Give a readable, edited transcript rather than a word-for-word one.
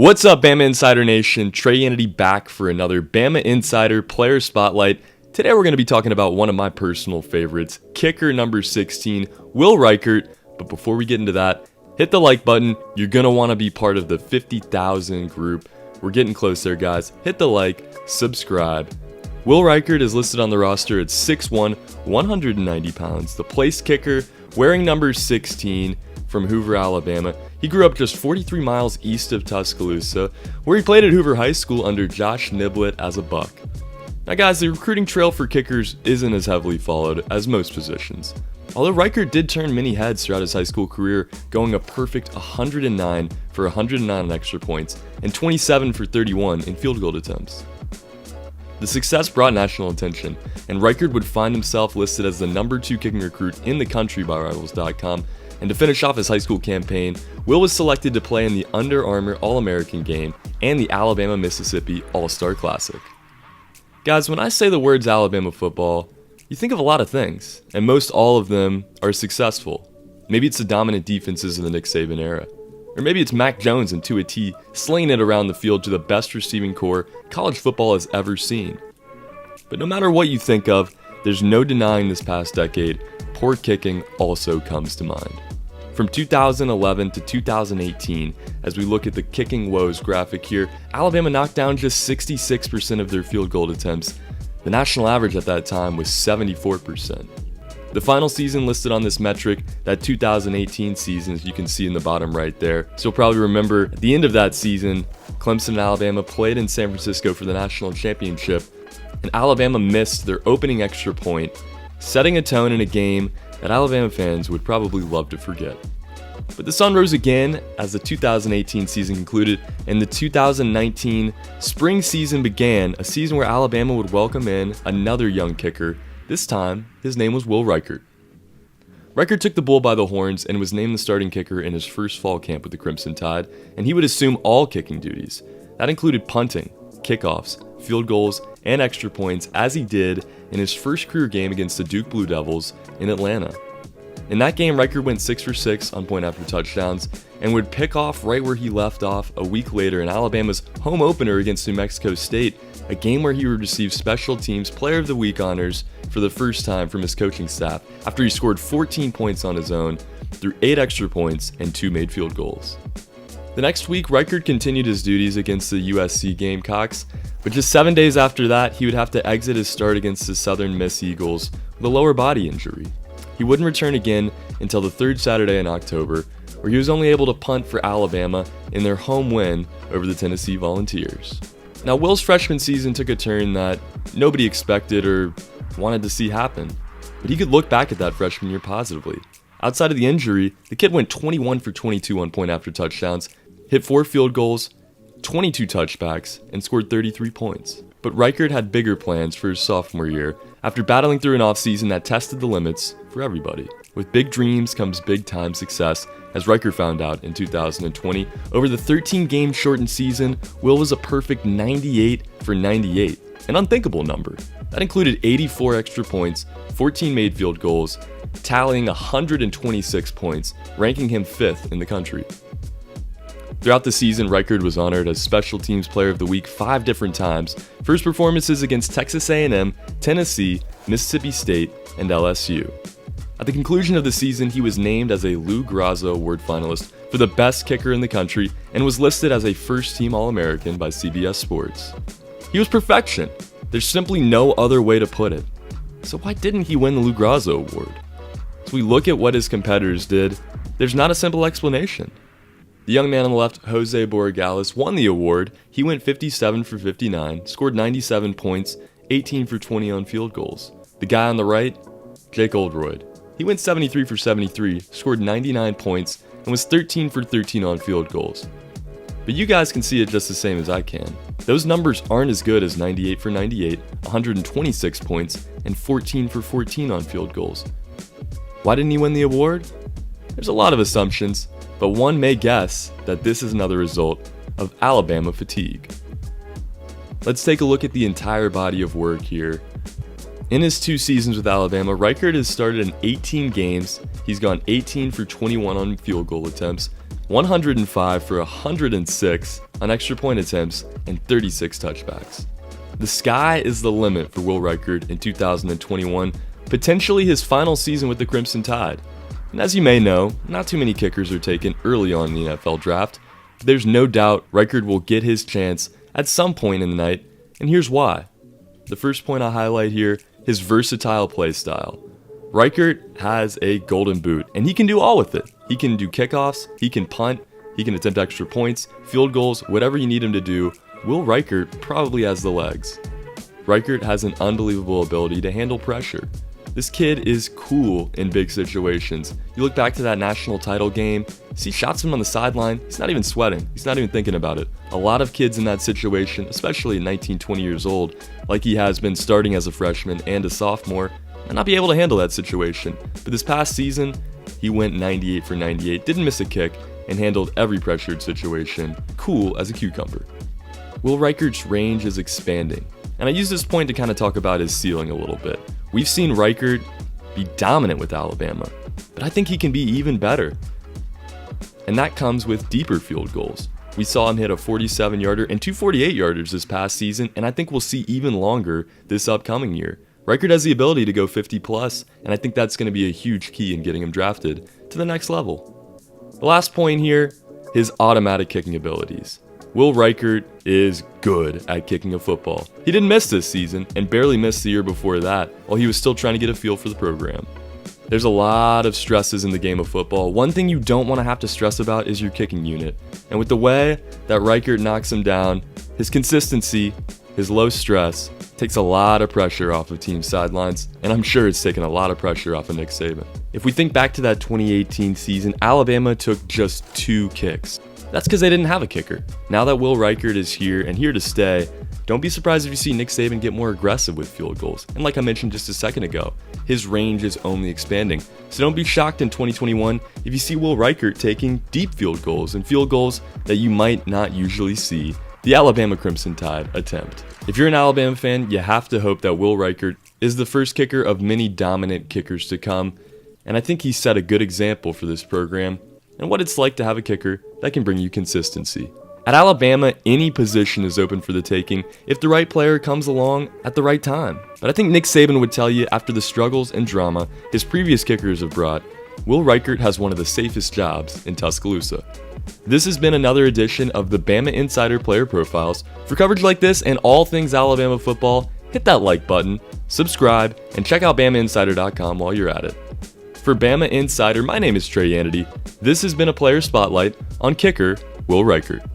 What's up, Bama Insider Nation? Trey Unity back for another Bama Insider Player Spotlight. Today we're going to be talking about one of my personal favorites, kicker number 16, Will Reichard. But before we get into that, hit the like button. You're going to want to be part of the 50,000 group. We're getting close there, guys. Hit the like, subscribe. Will Reichard is listed on the roster at 6'1", 190 pounds, the place kicker, wearing number 16 from Hoover, Alabama. He grew up just 43 miles east of Tuscaloosa, where he played at Hoover High School under Josh Niblett as a buck. Now guys, the recruiting trail for kickers isn't as heavily followed as most positions. Although Reichard did turn many heads throughout his high school career, going a perfect 109 for 109 on extra points and 27 for 31 in field goal attempts. The success brought national attention, and Reichard would find himself listed as the number 2 kicking recruit in the country by Rivals.com. And to finish off his high school campaign, Will was selected to play in the Under Armour All-American game and the Alabama-Mississippi All-Star Classic. Guys, when I say the words Alabama football, you think of a lot of things, and most all of them are successful. Maybe it's the dominant defenses of the Nick Saban era. Or maybe it's Mac Jones and Tua T slaying it around the field to the best receiving core college football has ever seen. But no matter what you think of, there's no denying this past decade, poor kicking also comes to mind. From 2011 to 2018, as we look at the kicking woes graphic here, Alabama knocked down just 66% of their field goal attempts. The national average at that time was 74%. The final season listed on this metric, that 2018 season, as you can see in the bottom right there. So you'll probably remember at the end of that season, Clemson and Alabama played in San Francisco for the national championship, and Alabama missed their opening extra point, setting a tone in a game that Alabama fans would probably love to forget. But the sun rose again as the 2018 season concluded and the 2019 spring season began, a season where Alabama would welcome in another young kicker. This time, his name was Will Reichard. Reichard took the bull by the horns and was named the starting kicker in his first fall camp with the Crimson Tide, and he would assume all kicking duties. That included punting, kickoffs, field goals, and extra points, as he did in his first career game against the Duke Blue Devils in Atlanta. In that game, Reichard went 6 for 6 on point after touchdowns and would pick off right where he left off a week later in Alabama's home opener against New Mexico State, a game where he would receive Special Teams Player of the Week honors for the first time from his coaching staff after he scored 14 points on his own through 8 extra points and 2 made field goals. The next week, Reichard continued his duties against the USC Gamecocks, but just 7 days after that, he would have to exit his start against the Southern Miss Eagles with a lower body injury. He wouldn't return again until the third Saturday in October, where he was only able to punt for Alabama in their home win over the Tennessee Volunteers. Now, Will's freshman season took a turn that nobody expected or wanted to see happen, but he could look back at that freshman year positively. Outside of the injury, the kid went 21 for 22 on point after touchdowns, hit 4 field goals, 22 touchbacks, and scored 33 points. But Reichard had bigger plans for his sophomore year after battling through an offseason that tested the limits for everybody. With big dreams comes big-time success, as Reichard found out in 2020. Over the 13-game shortened season, Will was a perfect 98 for 98, an unthinkable number. That included 84 extra points, 14 made field goals, tallying 126 points, ranking him 5th in the country. Throughout the season, Reichard was honored as Special Teams Player of the Week 5 different times for his performances against Texas A&M, Tennessee, Mississippi State, and LSU. At the conclusion of the season, he was named as a Lugrazo Award finalist for the best kicker in the country and was listed as a first-team All-American by CBS Sports. He was perfection. There's simply no other way to put it. So why didn't he win the Lugrazo Award? As we look at what his competitors did, there's not a simple explanation. The young man on the left, Jose Borregales, won the award. He went 57 for 59, scored 97 points, 18 for 20 on field goals. The guy on the right, Jake Oldroyd. He went 73 for 73, scored 99 points, and was 13 for 13 on field goals. But you guys can see it just the same as I can. Those numbers aren't as good as 98 for 98, 126 points, and 14 for 14 on field goals. Why didn't he win the award? There's a lot of assumptions, but one may guess that this is another result of Alabama fatigue. Let's take a look at the entire body of work here. In his 2 seasons with Alabama, Reichard has started in 18 games. He's gone 18 for 21 on field goal attempts, 105 for 106 on extra point attempts, and 36 touchbacks. The sky is the limit for Will Reichard in 2021, potentially his final season with the Crimson Tide. And as you may know, not too many kickers are taken early on in the NFL draft. But there's no doubt Reichard will get his chance at some point in the night, and here's why. The first point I highlight here, his versatile play style. Reichard has a golden boot, and he can do all with it. He can do kickoffs, he can punt, he can attempt extra points, field goals, whatever you need him to do. Will Reichard probably has the legs. Reichard has an unbelievable ability to handle pressure. This kid is cool in big situations. You look back to that national title game, see shots him on the sideline, he's not even sweating, he's not even thinking about it. A lot of kids in that situation, especially at 19, 20 years old, like he has been starting as a freshman and a sophomore, might not be able to handle that situation. But this past season, he went 98 for 98, didn't miss a kick, and handled every pressured situation, cool as a cucumber. Will Reichard's range is expanding, and I use this point to kind of talk about his ceiling a little bit. We've seen Reichard be dominant with Alabama, but I think he can be even better. And that comes with deeper field goals. We saw him hit a 47-yarder and two 48-yarders this past season, and I think we'll see even longer this upcoming year. Reichard has the ability to go 50+, and I think that's going to be a huge key in getting him drafted to the next level. The last point here, his automatic kicking abilities. Will Reichard is good at kicking a football. He didn't miss this season and barely missed the year before that while he was still trying to get a feel for the program. There's a lot of stresses in the game of football. One thing you don't want to have to stress about is your kicking unit. And with the way that Reichard knocks him down, his consistency, his low stress, takes a lot of pressure off of team sidelines, and I'm sure it's taken a lot of pressure off of Nick Saban. If we think back to that 2018 season, Alabama took just 2 kicks. That's because they didn't have a kicker. Now that Will Reichard is here and here to stay, don't be surprised if you see Nick Saban get more aggressive with field goals. And like I mentioned just a second ago, his range is only expanding. So don't be shocked in 2021 if you see Will Reichard taking deep field goals and field goals that you might not usually see the Alabama Crimson Tide attempt. If you're an Alabama fan, you have to hope that Will Reichard is the first kicker of many dominant kickers to come. And I think he set a good example for this program and what it's like to have a kicker that can bring you consistency. At Alabama, any position is open for the taking if the right player comes along at the right time. But I think Nick Saban would tell you after the struggles and drama his previous kickers have brought, Will Reichard has one of the safest jobs in Tuscaloosa. This has been another edition of the Bama Insider Player Profiles. For coverage like this and all things Alabama football, hit that like button, subscribe, and check out BamaInsider.com while you're at it. For Bama Insider, my name is Trey Yanity. This has been a Player Spotlight on kicker Will Reichard.